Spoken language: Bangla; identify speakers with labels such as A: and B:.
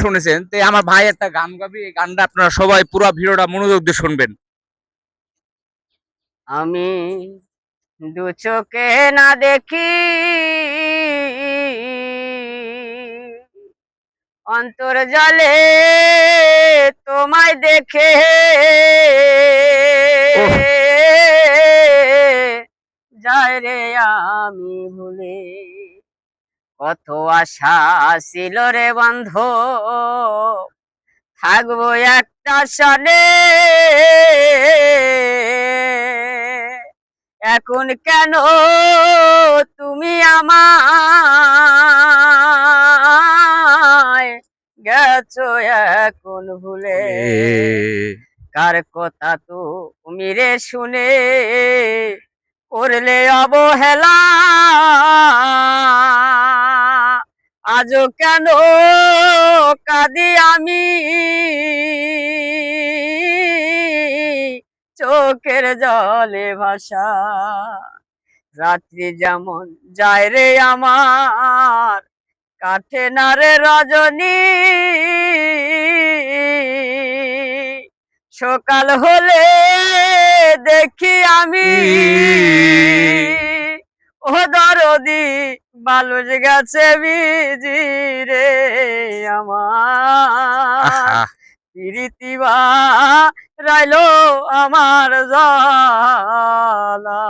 A: শুনেছেন, তো আমার ভাই একটা গান গাবি, এই গানটা আপনারা সবাই পুরো ভিডিওটা মনোযোগ দিয়ে শুনবেন।
B: আমি দু চোখে না দেখি অন্তর জলে তোমায় দেখে
A: ওহ,
B: যায় রে আমি ভুলে, কত আশা ছিল রে বন্ধ থাকবো একটা সনে, এখন কেন তুমি আমায় গেছো এখন ভুলে,
A: বলে
B: কার কথা তুমি রে শুনে করলে অবহেলা, আজও কেন কাঁদি আমি চোখের জলে ভাষা, রাত্রি যেমন যায় রে আমার কাটে না রে রজনী, সকাল হলে দেখি আমি ও দরদি বালুর গাছে বিজি রে আমার,
A: আহা,
B: প্রীতিবা রাইলো আমার জালা।